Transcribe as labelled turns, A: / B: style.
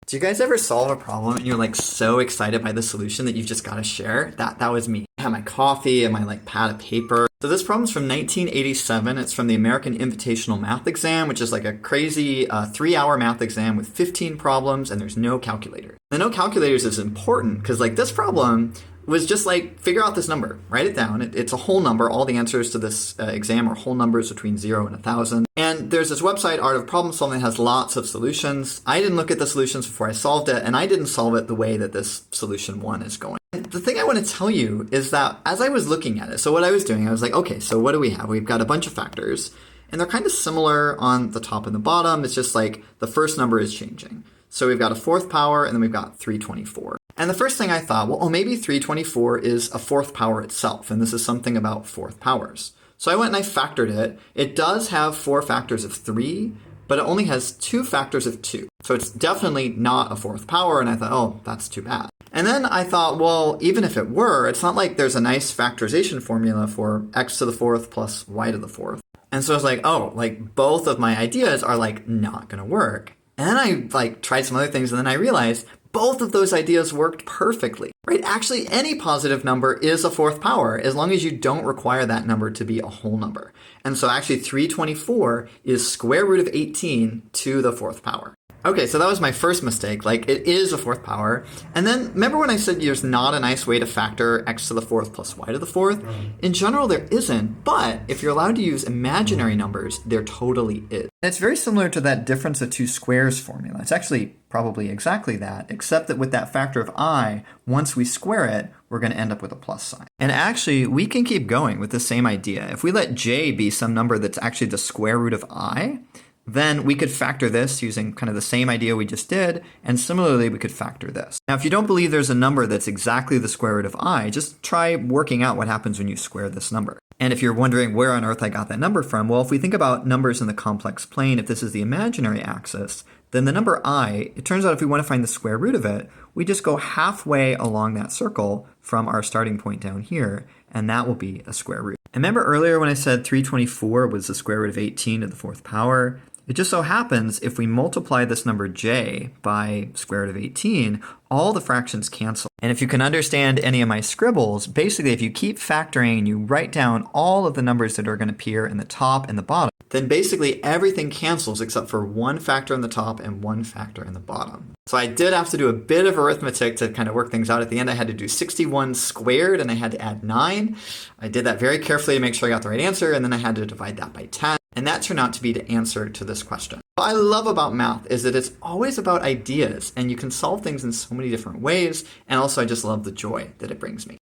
A: Do you guys ever solve a problem and you're like so excited by the solution that you've just got to share? That was me. I had my coffee and my like pad of paper. So this problem's from 1987. It's from the American Invitational Math Exam, which is like a crazy 3-hour math exam with 15 problems and there's no calculator. The no calculators is important because like this problem was just like, figure out this number, write it down. It's a whole number. All the answers to this exam are whole numbers between 0 and 1,000. And there's this website, Art of Problem Solving, that has lots of solutions. I didn't look at the solutions before I solved it, and I didn't solve it the way that this solution 1 is going. And the thing I want to tell you is that as I was looking at it, so what I was doing, I was like, okay, so what do we have? We've got a bunch of factors, and they're kind of similar on the top and the bottom. It's just like the first number is changing. So we've got a 4th power, and then we've got 324. And the first thing I thought, well, maybe 324 is a 4th power itself, and this is something about 4th powers. So I went and I factored it. It does have 4 factors of 3, but it only has 2 factors of 2. So it's definitely not a 4th power, and I thought, oh, that's too bad. And then I thought, well, even if it were, it's not like there's a nice factorization formula for x to the 4th plus y to the 4th. And so I was like, oh, like both of my ideas are like not gonna work. And then I like tried some other things, and then I realized both of those ideas worked perfectly, right? Actually, any positive number is a 4th power as long as you don't require that number to be a whole number. And so actually 324 is square root of 18 to the 4th power. Okay, so that was my first mistake. Like, it is a 4th power. And then, remember when I said there's not a nice way to factor x to the 4th plus y to the 4th? In general, there isn't, but if you're allowed to use imaginary numbers, there totally is. And it's very similar to that difference of two squares formula. It's actually probably exactly that, except that with that factor of I, once we square it, we're going to end up with a plus sign. And actually, we can keep going with the same idea. If we let j be some number that's actually the square root of I, then we could factor this using kind of the same idea we just did, and similarly we could factor this. Now if you don't believe there's a number that's exactly the square root of I, just try working out what happens when you square this number. And if you're wondering where on earth I got that number from, well, if we think about numbers in the complex plane, if this is the imaginary axis, then the number I, it turns out if we want to find the square root of it, we just go halfway along that circle from our starting point down here, and that will be a square root. And remember earlier when I said 324 was the square root of 18 to the 4th power? It just so happens if we multiply this number j by square root of 18, all the fractions cancel. And if you can understand any of my scribbles, basically if you keep factoring and you write down all of the numbers that are going to appear in the top and the bottom, then basically everything cancels except for one factor in the top and one factor in the bottom. So I did have to do a bit of arithmetic to kind of work things out. At the end I had to do 61 squared and I had to add 9. I did that very carefully to make sure I got the right answer, and then I had to divide that by 10. And that turned out to be the answer to this question. What I love about math is that it's always about ideas, and you can solve things in so many different ways, and also I just love the joy that it brings me.